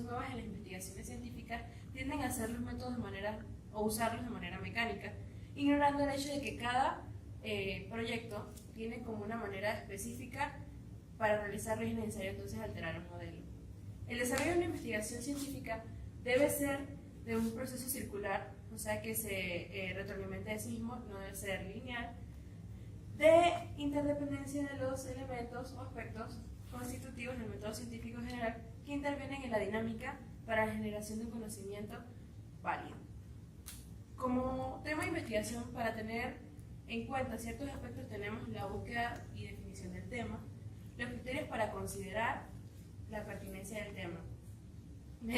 nuevas en las investigaciones científicas tienden a hacer los métodos de manera, o usarlos de manera mecánica, ignorando el hecho de que cada proyecto tiene como una manera específica para realizarlo y es necesario entonces alterar el modelo. El desarrollo de una investigación científica debe ser de un proceso circular, o sea que se retroalimente de sí mismo, no debe ser lineal, de interdependencia de los elementos o aspectos constitutivos del método científico general que intervienen en la dinámica para la generación de un conocimiento válido. Como tema de investigación, para tener en cuenta ciertos aspectos tenemos la búsqueda y definición del tema, los criterios para considerar la pertinencia del tema.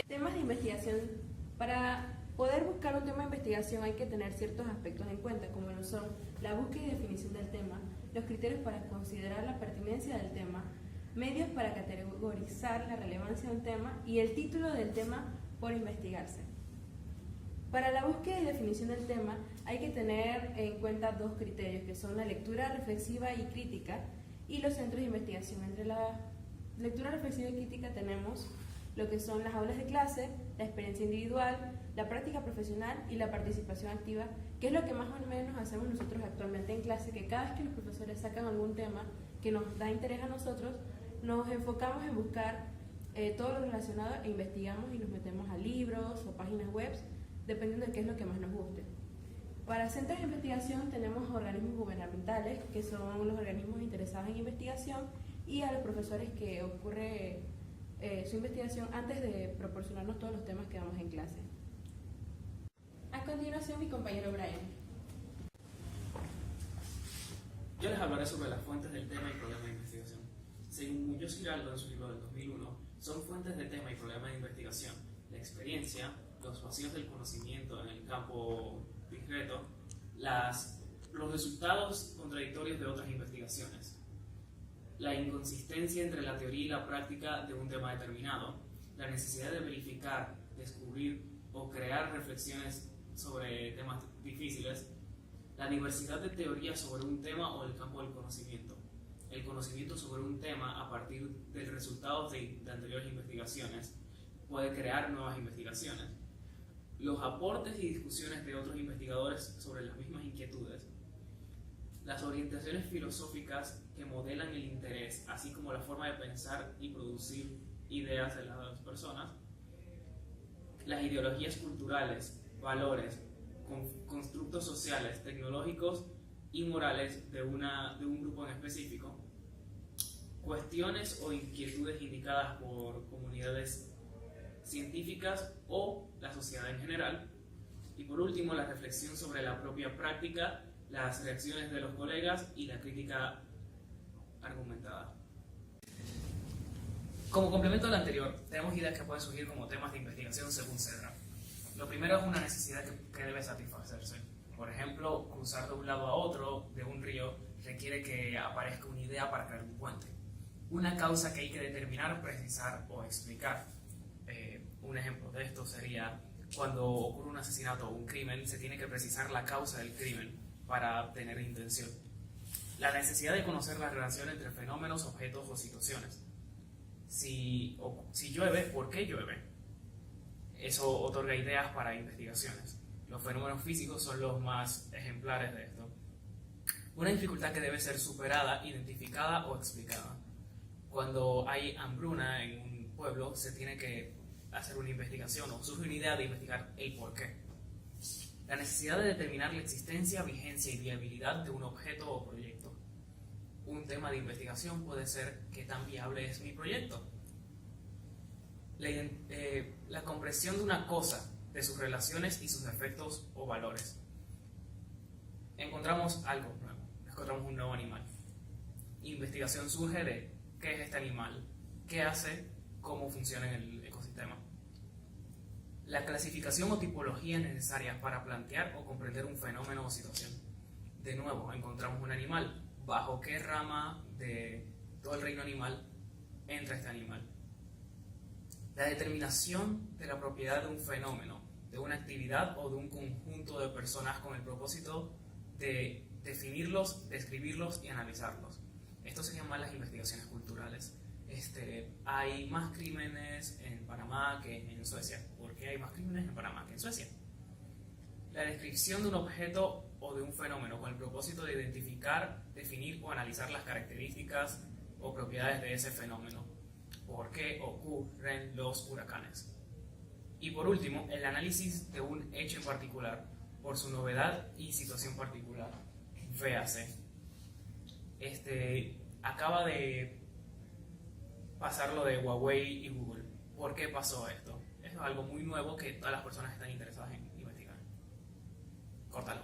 Temas de investigación. Para poder buscar un tema de investigación hay que tener ciertos aspectos en cuenta, como lo son la búsqueda y definición del tema, los criterios para considerar la pertinencia del tema, medios para categorizar la relevancia de un tema y el título del tema por investigarse. Para la búsqueda y definición del tema hay que tener en cuenta dos criterios, que son la lectura reflexiva y crítica y los centros de investigación. Entre la lectura reflexiva y crítica tenemos lo que son las aulas de clase, la experiencia individual, la práctica profesional y la participación activa, que es lo que más o menos hacemos nosotros actualmente en clase, que cada vez que los profesores sacan algún tema que nos da interés a nosotros, nos enfocamos en buscar todo lo relacionado e investigamos y nos metemos a libros o páginas web, dependiendo de qué es lo que más nos guste. Para centros de investigación tenemos organismos gubernamentales, que son los organismos interesados en investigación, y a los profesores que ocurre su investigación antes de proporcionarnos todos los temas que damos en clase. A continuación, mi compañero Brian. Yo les hablaré sobre las fuentes del tema y problema de investigación. Según Muñoz Giraldo en su libro del 2001, son fuentes de tema y problema de investigación la experiencia, los vacíos del conocimiento en el campo discreto, los resultados contradictorios de otras investigaciones, la inconsistencia entre la teoría y la práctica de un tema determinado, la necesidad de verificar, descubrir o crear reflexiones sobre temas difíciles, la diversidad de teorías sobre un tema o el campo del conocimiento, el conocimiento sobre un tema a partir de resultados de anteriores investigaciones puede crear nuevas investigaciones, los aportes y discusiones de otros investigadores sobre las mismas inquietudes, las orientaciones filosóficas que modelan el interés, así como la forma de pensar y producir ideas de las personas, las ideologías culturales, valores, constructos sociales, tecnológicos y morales de un grupo en específico, cuestiones o inquietudes indicadas por comunidades científicas o la sociedad en general, y por último la reflexión sobre la propia práctica, las reacciones de los colegas y la crítica argumentada. Como complemento al anterior, tenemos ideas que pueden surgir como temas de investigación según Cedra. Lo primero es una necesidad que debe satisfacerse. Por ejemplo, cruzar de un lado a otro de un río requiere que aparezca una idea para crear un puente. Una causa que hay que determinar, precisar o explicar. Un ejemplo de esto sería cuando ocurre un asesinato o un crimen, se tiene que precisar la causa del crimen para tener intención. La necesidad de conocer la relación entre fenómenos, objetos o situaciones. Si llueve, ¿por qué llueve? Eso otorga ideas para investigaciones. Los fenómenos físicos son los más ejemplares de esto. Una dificultad que debe ser superada, identificada o explicada. Cuando hay hambruna en un pueblo, se tiene que hacer una investigación o surge una idea de investigar el por qué. La necesidad de determinar la existencia, vigencia y viabilidad de un objeto o proyecto. Un tema de investigación puede ser qué tan viable es mi proyecto. La comprensión de una cosa, de sus relaciones y sus efectos o valores. Encontramos algo nuevo, encontramos un nuevo animal. Investigación surge de qué es este animal, qué hace, cómo funciona en el ecosistema. La clasificación o tipología necesaria para plantear o comprender un fenómeno o situación. De nuevo, encontramos un animal. ¿Bajo qué rama de todo el reino animal entra este animal? La determinación de la propiedad de un fenómeno, de una actividad o de un conjunto de personas con el propósito de definirlos, describirlos y analizarlos. Esto se llaman las investigaciones culturales. hay más crímenes en Panamá que en Suecia. ¿Por qué hay más crímenes en Panamá que en Suecia? La descripción de un objeto o de un fenómeno con el propósito de identificar, definir o analizar las características o propiedades de ese fenómeno. ¿Por qué ocurren los huracanes? Y por último, el análisis de un hecho en particular por su novedad y situación particular. Véase. Acaba de pasar lo de Huawei y Google. ¿Por qué pasó esto? Esto es algo muy nuevo que todas las personas están interesadas en investigar. Córtalo.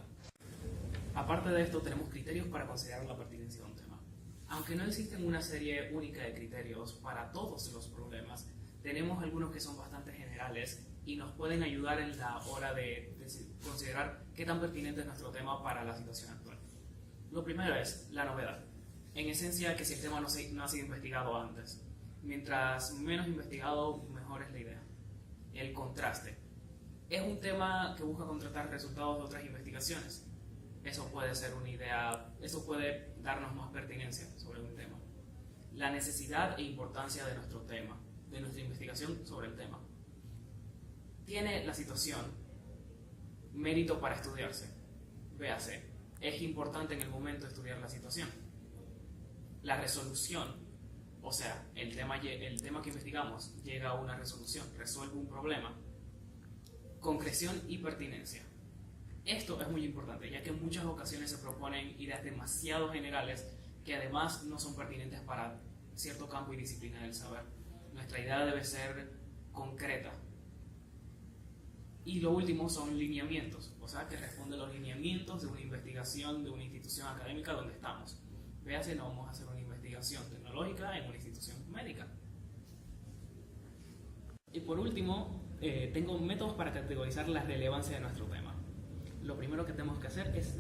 Aparte de esto, tenemos criterios para considerar la pertinencia de un tema. Aunque no existen una serie única de criterios para todos los problemas, tenemos algunos que son bastante generales y nos pueden ayudar en la hora de considerar qué tan pertinente es nuestro tema para la situación actual. Lo primero es la novedad. En esencia, que si el tema no ha sido investigado antes. Mientras menos investigado, mejor es la idea. El contraste. Es un tema que busca contrastar resultados de otras investigaciones. Eso puede ser una idea, eso puede darnos más pertinencia sobre un tema. La necesidad e importancia de nuestro tema, de nuestra investigación sobre el tema. Tiene la situación mérito para estudiarse. Véase, es importante en el momento de estudiar la situación. La resolución, o sea, el tema que investigamos llega a una resolución, resuelve un problema. Concreción y pertinencia. Esto es muy importante, ya que en muchas ocasiones se proponen ideas demasiado generales que además no son pertinentes para cierto campo y disciplina del saber. Nuestra idea debe ser concreta. Y lo último son lineamientos, o sea, que responde a los lineamientos de una investigación de una institución académica donde estamos. Véase, no vamos a hacer una investigación tecnológica en una institución médica. Y por último, tengo métodos para categorizar la relevancia de nuestro tema. Lo primero que tenemos que hacer es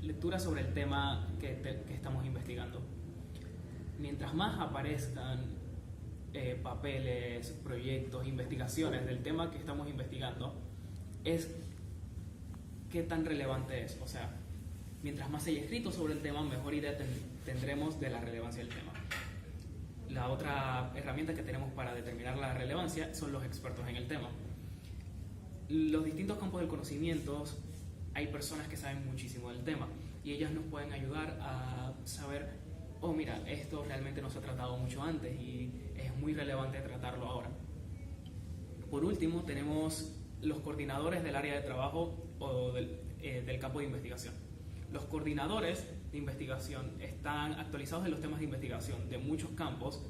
lectura sobre el tema que estamos investigando. Mientras más aparezcan papeles, proyectos, investigaciones del tema que estamos investigando, es qué tan relevante es. O sea, mientras más se haya escrito sobre el tema, mejor idea tendremos de la relevancia del tema. La otra herramienta que tenemos para determinar la relevancia son los expertos en el tema. Los distintos campos del conocimiento, hay personas que saben muchísimo del tema y ellas nos pueden ayudar a saber, oh mira, esto realmente no se ha tratado mucho antes y es muy relevante tratarlo ahora. Por último, tenemos los coordinadores del área de trabajo o del campo de investigación. Los coordinadores de investigación están actualizados en los temas de investigación de muchos campos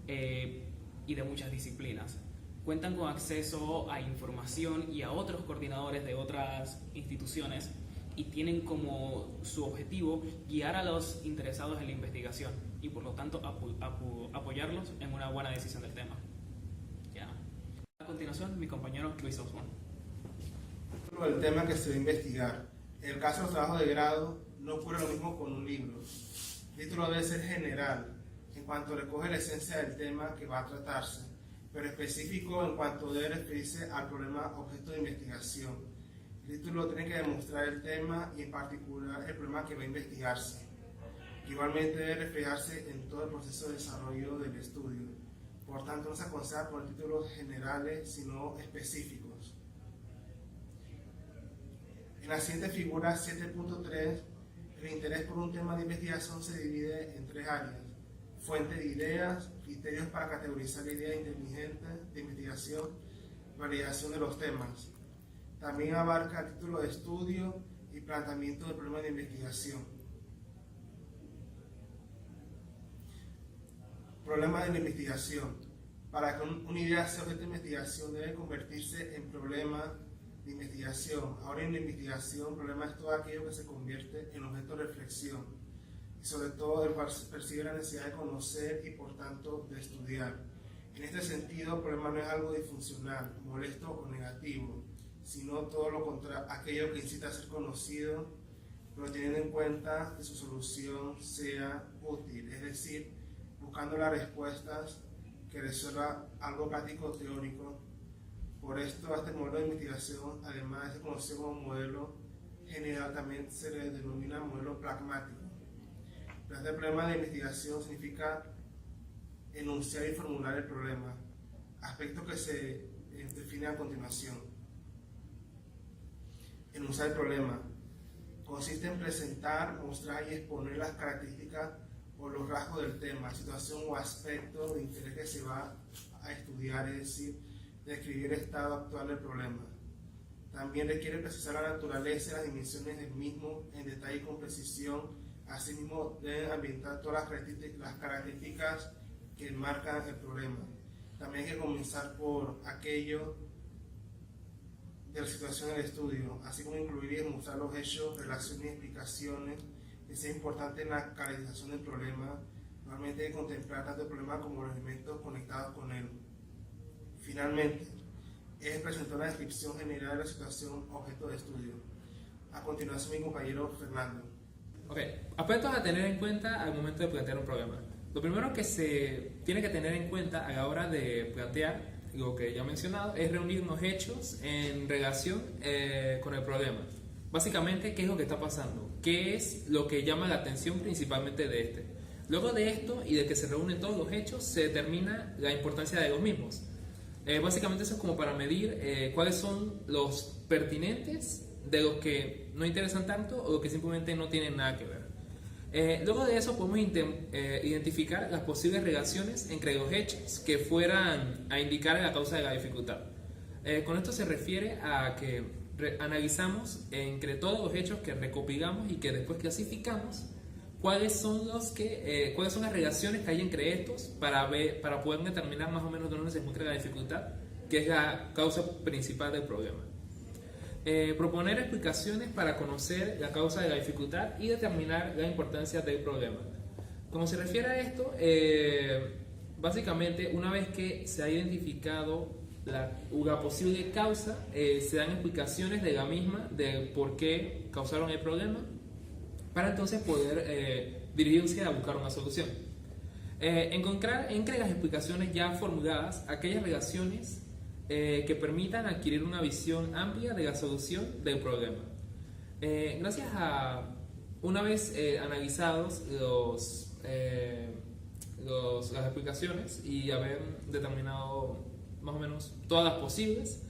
y de muchas disciplinas. Cuentan con acceso a información y a otros coordinadores de otras instituciones y tienen como su objetivo guiar a los interesados en la investigación y por lo tanto apoyarlos en una buena decisión del tema. Ya. A continuación, mi compañero Luis Osborne. El tema que se va a investigar. En el caso de los trabajos de grado, no ocurre lo mismo con un libro. El título debe ser general, en cuanto recoge la esencia del tema que va a tratarse, pero específico en cuanto debe referirse al problema objeto de investigación. El título tiene que demostrar el tema y en particular el problema que va a investigarse. Igualmente debe reflejarse en todo el proceso de desarrollo del estudio. Por tanto, no se aconseja poner títulos generales, sino específicos. En la siguiente figura 7.3, el interés por un tema de investigación se divide en tres áreas: fuente de ideas, criterios para categorizar ideas inteligentes de investigación, validación de los temas. También abarca título de estudio y planteamiento de problemas de investigación. Problemas de la investigación. Para que una idea sea objeto de investigación debe convertirse en problema de investigación. Ahora en la investigación, problema es todo aquello que se convierte en objeto de reflexión y sobre todo del cual se percibe la necesidad de conocer y por tanto de estudiar. En este sentido, el problema no es algo disfuncional, molesto o negativo, sino todo lo contrario, aquello que incita a ser conocido, pero teniendo en cuenta que su solución sea útil, es decir, buscando las respuestas que resuelva algo práctico o teórico. Por esto, a este modelo de investigación, además de ser conocido como modelo general, también se le denomina modelo pragmático. Este problema de investigación significa enunciar y formular el problema, aspectos que se definen a continuación. Enunciar el problema consiste en presentar, mostrar y exponer las características o los rasgos del tema, situación o aspecto de interés que se va a estudiar, es decir, describir el estado actual del problema. También requiere precisar la naturaleza y las dimensiones del mismo en detalle y con precisión. Asimismo, deben ambientar todas las características que marcan el problema. También hay que comenzar por aquello de la situación del estudio, así como incluir y demostrar los hechos, relaciones y explicaciones que sean importantes en la caracterización del problema. Normalmente hay que contemplar tanto el problema como los elementos conectados con él. Finalmente, es presentar una descripción general de la situación objeto de estudio. A continuación, mi compañero Fernando. Ok, aspectos a tener en cuenta al momento de plantear un problema. Lo primero que se tiene que tener en cuenta a la hora de plantear lo que ya he mencionado es reunir unos hechos en relación con el problema. Básicamente, ¿qué es lo que está pasando? ¿Qué es lo que llama la atención principalmente de este? Luego de esto y de que se reúnen todos los hechos, se determina la importancia de los mismos. Básicamente eso es como para medir cuáles son los pertinentes de los que no interesan tanto o los que simplemente no tienen nada que ver. Luego de eso podemos identificar las posibles relaciones entre los hechos que fueran a indicar la causa de la dificultad. Con esto se refiere a que analizamos entre todos los hechos que recopilamos y que después clasificamos cuáles son las relaciones que hay entre estos para poder determinar más o menos dónde se encuentra la dificultad, que es la causa principal del problema. Proponer explicaciones para conocer la causa de la dificultad y determinar la importancia del problema. Como se refiere a esto, básicamente una vez que se ha identificado la posible causa, se dan explicaciones de la misma, de por qué causaron el problema, para entonces poder dirigirse a buscar una solución. Encontrar entre las explicaciones ya formuladas aquellas relaciones que permitan adquirir una visión amplia de la solución del problema. Gracias a, una vez analizados las explicaciones y haber determinado más o menos todas las posibles,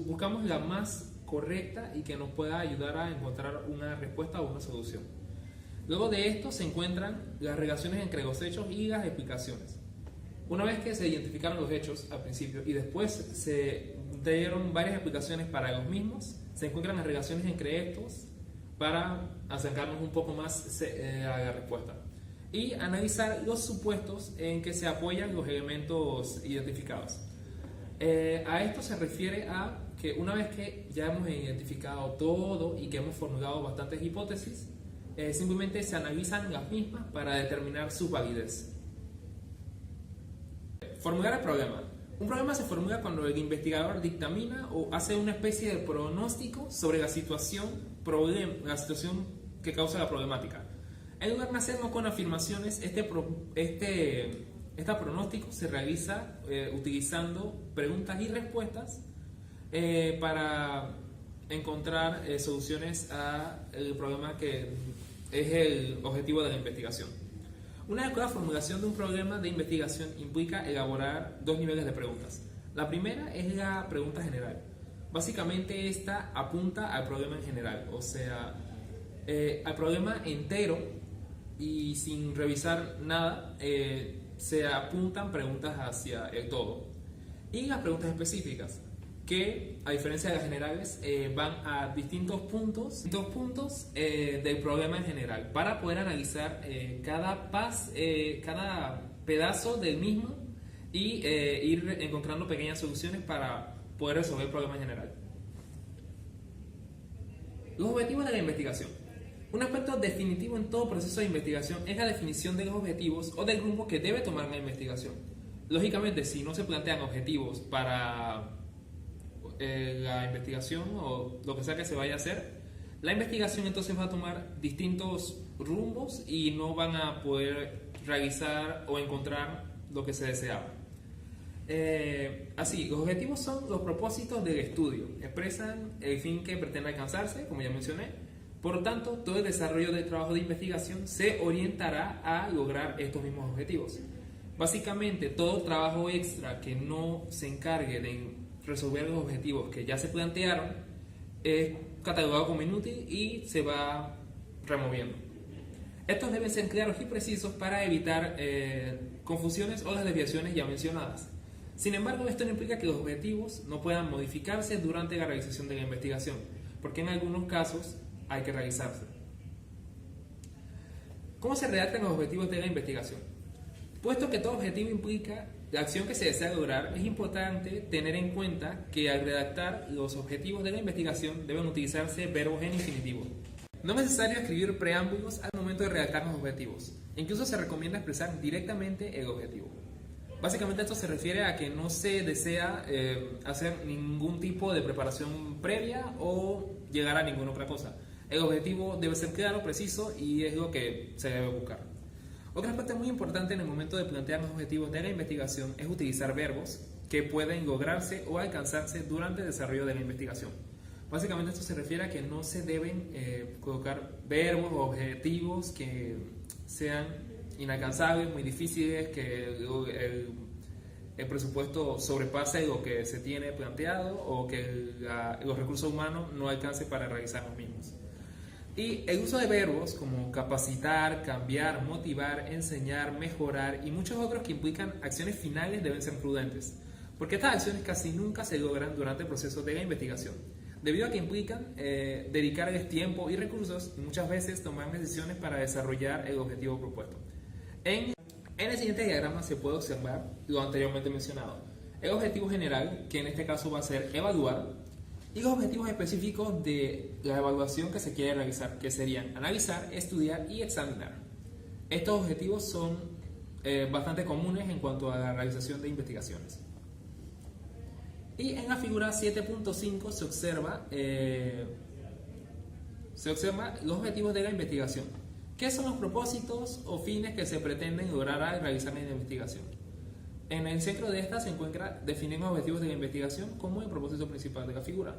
buscamos la más correcta y que nos pueda ayudar a encontrar una respuesta o una solución. Luego de esto se encuentran las relaciones entre los hechos y las explicaciones. Una vez que se identificaron los hechos al principio y después se dieron varias explicaciones para los mismos, se encuentran las relaciones entre estos para acercarnos un poco más a la respuesta. Y analizar los supuestos en que se apoyan los elementos identificados. A esto se refiere a que una vez que ya hemos identificado todo y que hemos formulado bastantes hipótesis, simplemente se analizan las mismas para determinar su validez. Formular el problema. Un problema se formula cuando el investigador dictamina o hace una especie de pronóstico sobre la situación que causa la problemática. En lugar de hacerlo con afirmaciones, este pronóstico se realiza utilizando preguntas y respuestas para encontrar soluciones al problema que es el objetivo de la investigación. Una adecuada formulación de un problema de investigación implica elaborar dos niveles de preguntas. La primera es la pregunta general. Básicamente esta apunta al problema en general, o sea, al problema entero y sin revisar nada, se apuntan preguntas hacia el todo. Y las preguntas específicas, que a diferencia de las generales van a distintos puntos del problema en general para poder analizar cada pedazo del mismo y ir encontrando pequeñas soluciones para poder resolver el problema en general. Los objetivos de la investigación. Un aspecto definitivo en todo proceso de investigación es la definición de los objetivos o del rumbo que debe tomar la investigación. Lógicamente, si no se plantean objetivos para la investigación o lo que sea que se vaya a hacer, la investigación entonces va a tomar distintos rumbos y no van a poder realizar o encontrar lo que se deseaba. Así, los objetivos son los propósitos del estudio, expresan el fin que pretende alcanzarse, como ya mencioné, Por lo tanto, todo el desarrollo del trabajo de investigación se orientará a lograr estos mismos objetivos. Básicamente, todo trabajo extra que no se encargue de resolver los objetivos que ya se plantearon es catalogado como inútil y se va removiendo. Estos deben ser claros y precisos para evitar confusiones o las desviaciones ya mencionadas. Sin embargo, esto no implica que los objetivos no puedan modificarse durante la realización de la investigación, porque en algunos casos hay que realizarse. ¿Cómo se redactan los objetivos de la investigación? Puesto que todo objetivo implica la acción que se desea lograr, es importante tener en cuenta que al redactar los objetivos de la investigación deben utilizarse verbos en infinitivo. No es necesario escribir preámbulos al momento de redactar los objetivos. Incluso se recomienda expresar directamente el objetivo. Básicamente esto se refiere a que no se desea hacer ningún tipo de preparación previa o llegar a ninguna otra cosa. El objetivo debe ser claro, preciso y es lo que se debe buscar. Otra parte muy importante en el momento de plantear los objetivos de la investigación es utilizar verbos que pueden lograrse o alcanzarse durante el desarrollo de la investigación. Básicamente esto se refiere a que no se deben colocar verbos o objetivos que sean inalcanzables, muy difíciles, que el presupuesto sobrepase lo que se tiene planteado o que los recursos humanos no alcancen para realizar los mismos. Y el uso de verbos como capacitar, cambiar, motivar, enseñar, mejorar y muchos otros que implican acciones finales deben ser prudentes, porque estas acciones casi nunca se logran durante el proceso de la investigación, debido a que implican dedicarles tiempo y recursos y muchas veces tomar decisiones para desarrollar el objetivo propuesto. En el siguiente diagrama se puede observar lo anteriormente mencionado, el objetivo general, que en este caso va a ser evaluar, y los objetivos específicos de la evaluación que se quiere realizar, que serían analizar, estudiar y examinar. Estos objetivos son bastante comunes en cuanto a la realización de investigaciones. Y en la figura 7.5 se observa los objetivos de la investigación. ¿Qué son los propósitos o fines que se pretenden lograr al realizar la investigación? En el centro de esta se encuentra definir los objetivos de la investigación como el propósito principal de la figura.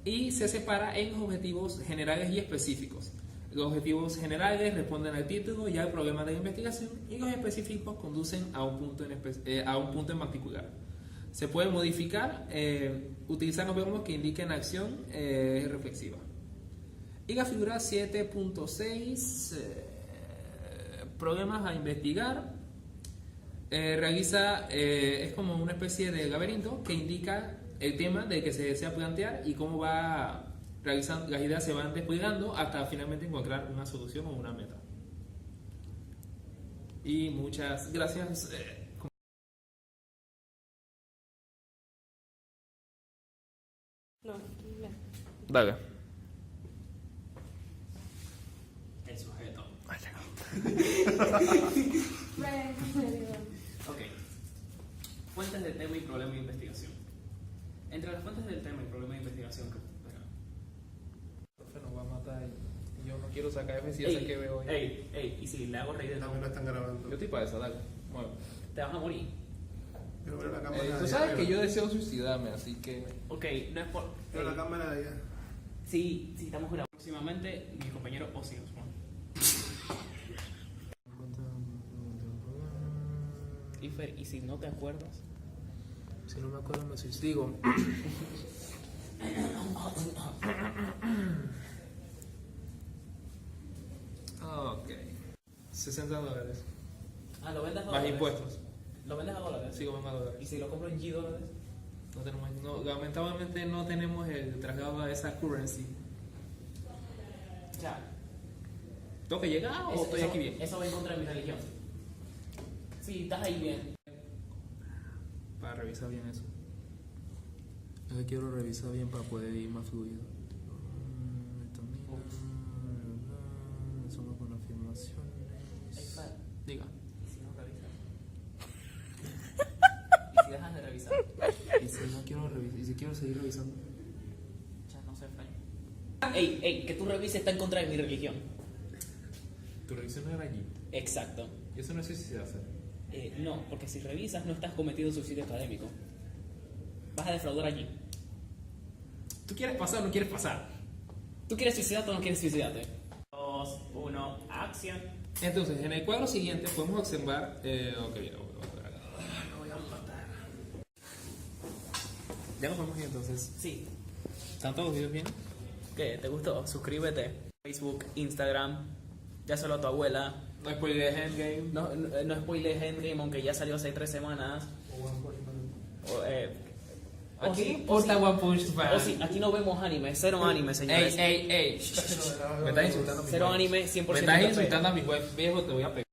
Y se separa en los objetivos generales y específicos. Los objetivos generales responden al título y al problema de la investigación, y los específicos conducen a un punto en particular. Se puede modificar utilizando verbos que indiquen acción reflexiva. Y la figura 7.6, problemas a investigar, es como una especie de laberinto que indica el tema del que se desea plantear y cómo va realizando, las ideas se van desplegando hasta finalmente encontrar una solución o una meta. Y muchas gracias. No, Dale. El sujeto. Ok. Fuentes del tema y problema de investigación. Entre las fuentes del tema y problema de investigación que... Profe, nos va a matar y yo no quiero sacar F si ya sé que veo ahí. Ey, y si le hago reír de También lo están grabando. Yo estoy para eso, dale. Bueno. te vas a morir. Pero veo la cámara Tú de sabes allá, que yo deseo suicidarme, así que... Ok, no es por... Veo la cámara de allá. Sí, estamos grabando próximamente mi compañero Ozzy Osbourne. Ifer, ¿y si no te acuerdas? Si no me acuerdo me suicido. Ok. $60. Ah, ¿lo vendes a Más dólares? impuestos. ¿Lo vendes a dólares? Sigo en ¿Y dólares. si lo compro en G dólares? Lamentablemente no tenemos el traslado a esa currency. O sea, ¿Tengo que llegar o estoy aquí bien? Eso va en contra de mi religión. Sí, estás ahí bien. Para revisar bien eso. Es que quiero revisar bien para poder ir más fluido. Somos con afirmaciones. Diga. ¿Y si no revisas? ¿Y si dejas de revisar? ¿Y si no quiero revisar? ¿Y si quiero seguir revisando? Ya no sé, Frank. Ey, que tú revises está en contra de mi religión. Tu revisión no era allí. Exacto. Y eso no es suicidarse. No, porque si revisas no estás cometiendo suicidio académico. Vas a defraudar allí. ¿Tú quieres pasar o no quieres pasar? ¿Tú quieres suicidarte o no quieres suicidarte? 2, 1, acción. Entonces, en el cuadro siguiente podemos observar. Ok, ya lo voy a ver acá. Ya nos vamos bien, entonces. Sí. ¿Están todos los videos bien? ¿Qué? ¿Te gustó? Suscríbete. Facebook, Instagram. Ya solo a tu abuela. No spoilees Endgame. No spoilees Endgame, aunque ya salió hace 3 semanas. Aquí porta One Punch Man. O sí, aquí no vemos anime, cero anime, señores. Ey. Me estás insultando a mi Cero wife. anime, 100% Me estás café. insultando a mi wife, viejo, te voy a pegar.